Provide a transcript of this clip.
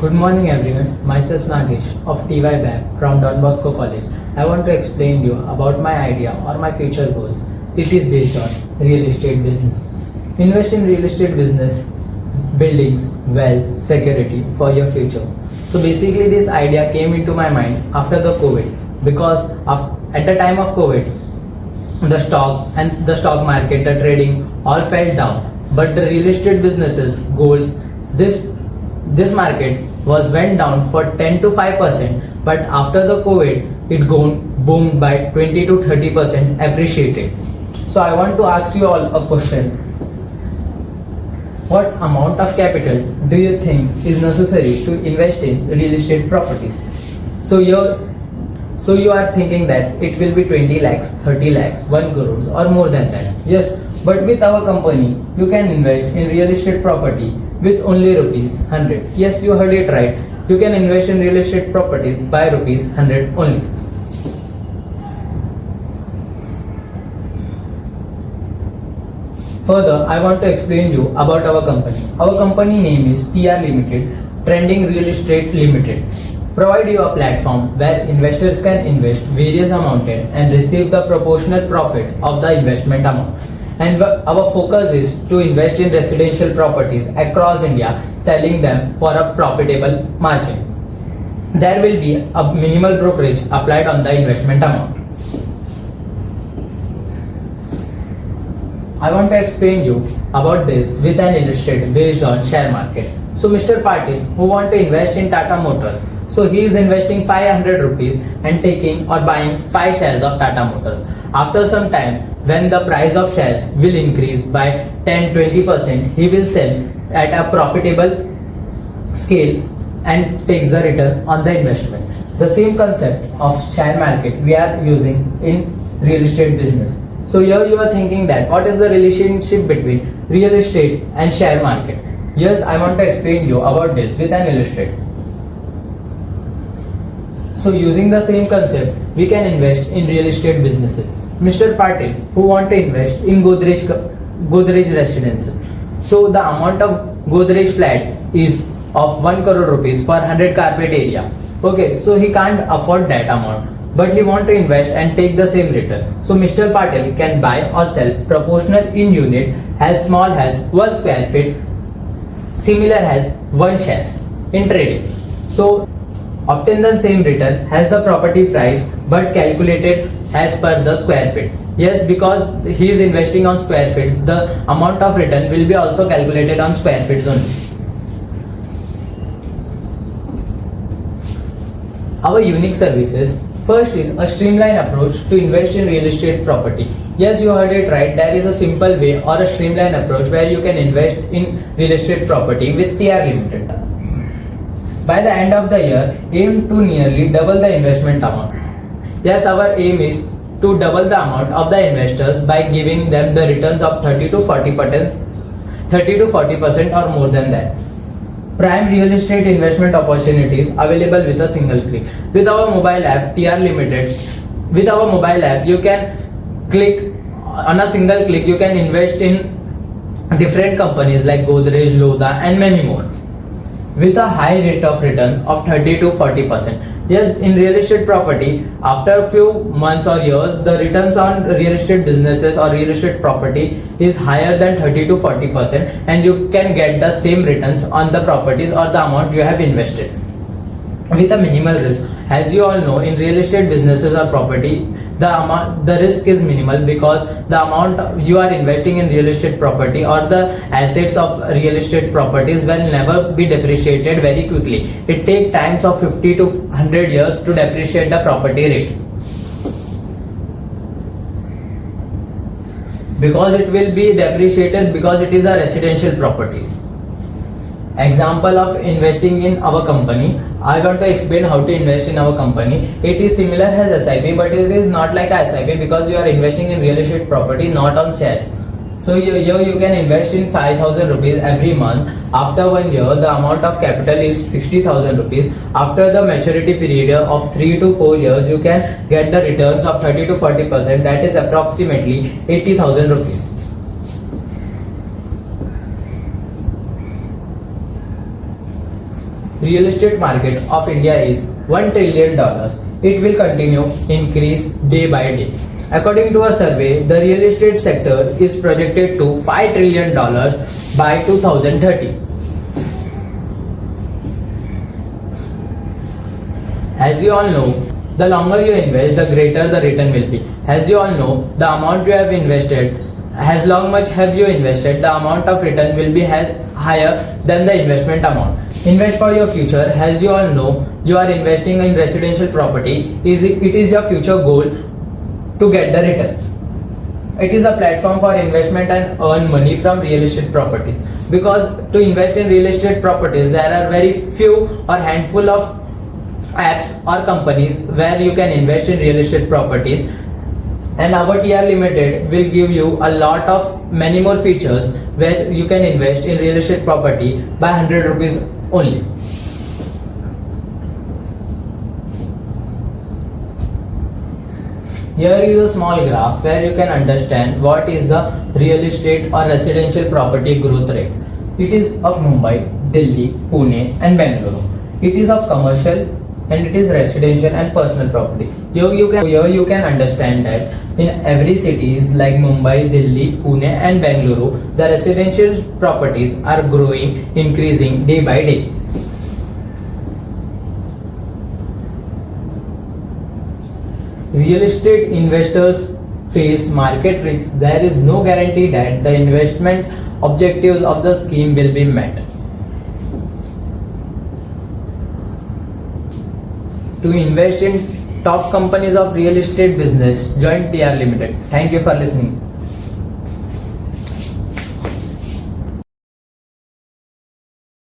Good morning everyone, myself Nagesh of TY Bab from Don Bosco College. I want to explain you about my idea or my future goals. It is based on real estate business. Invest in real estate business, buildings, wealth, security for your future. So basically this idea came into my mind after the COVID because at the time of COVID, the stock market, the trading all fell down. But the real estate businesses goals, this market went down for 10 to 5%, but after the COVID it boomed by 20 to 30% appreciated. So I want to ask you all a question. What amount of capital do you think is necessary to invest in real estate properties? So you are thinking that it will be 20 lakhs, 30 lakhs, 1 crores or more than that. Yes, but with our company, you can invest in real estate property with only rupees 100. Yes, you heard it right. You can invest in real estate properties by rupees 100 only. Further, I want to explain you about our company. Our company name is TR Limited, Trending Real Estate Limited. Provide you a platform where investors can invest various amount and receive the proportional profit of the investment amount. And our focus is to invest in residential properties across India, selling them for a profitable margin. There will be a minimal brokerage applied on the investment amount. I want to explain you about this with an illustration based on share market. So Mr. Patil, who want to invest in Tata Motors, so he is investing 500 rupees and taking or buying 5 shares of Tata Motors. After some time, when the price of shares will increase by 10-20%, he will sell at a profitable scale and takes the return on the investment. The same concept of share market we are using in real estate business. So here you are thinking that what is the relationship between real estate and share market? Yes, I want to explain you about this with an illustration. So using the same concept, we can invest in real estate businesses. Mr. Patil, who want to invest in Godrej Residential. So the amount of Godrej flat is of 1 crore rupees per 100 carpet area. Okay, so he can't afford that amount, but he want to invest and take the same return. So Mr. Patil can buy or sell proportional in unit as small as 1 square feet, similar as 1 shares in trading. So obtain the same return as the property price but calculated as per the square feet. Yes, because he is investing on square feet, the amount of return will be also calculated on square feet only. Our unique services. First is a streamlined approach to invest in real estate property. Yes, you heard it right. There is a simple way or a streamlined approach where you can invest in real estate property with TR Limited. By the end of the year, aim to nearly double the investment amount. Yes, our aim is to double the amount of the investors by giving them the returns of 30 to 40% or more than that. Prime real estate investment opportunities available with a single click. With our mobile app TR Limited, with our mobile app you can click on a single click, you can invest in different companies like Godrej, Lodha and many more with a high rate of return of 30 to 40%. Yes, in real estate property, after a few months or years, the returns on real estate businesses or real estate property is higher than 30 to 40%, and you can get the same returns on the properties or the amount you have invested with a minimal risk. As you all know, in real estate businesses or property, the risk is minimal because the amount you are investing in real estate property or the assets of real estate properties will never be depreciated very quickly. It takes times of 50 to 100 years to depreciate the property rate, because it will be depreciated because it is a residential properties. Example of investing in our company, I want to explain how to invest in our company. It is similar as SIP, but it is not like SIP because you are investing in real estate property, not on shares. So here you can invest in 5,000 rupees every month. After 1 year, the amount of capital is 60,000 rupees. After the maturity period of 3 to 4 years, you can get the returns of 30 to 40%. That is approximately 80,000 rupees. real estate market of India is $1 trillion. It will continue increase day by day. According to a survey, the real estate sector is projected to $5 trillion by 2030. As you all know, the longer you invest, the greater the return will be. As you all know, the amount you have invested, as long much have you invested, the amount of return will be higher than the investment amount. Invest for your future. As you all know, you are investing in residential property. It is your future goal to get the returns. It is a platform for investment and earn money from real estate properties. Because to invest in real estate properties, there are very few or handful of apps or companies where you can invest in real estate properties, and our TR Limited will give you a lot of many more features where you can invest in real estate property by 100 rupees only. Here is a small graph where you can understand what is the real estate or residential property growth rate. It is of Mumbai, Delhi, Pune and Bangalore. It is of commercial and it is residential and personal property. Here you can understand that in every cities like Mumbai, Delhi, Pune and Bangalore, the residential properties are growing, increasing day by day. Real estate investors face market risks. There is no guarantee that the investment objectives of the scheme will be met. To invest in top companies of real estate business, join TR Limited. Thank you for listening.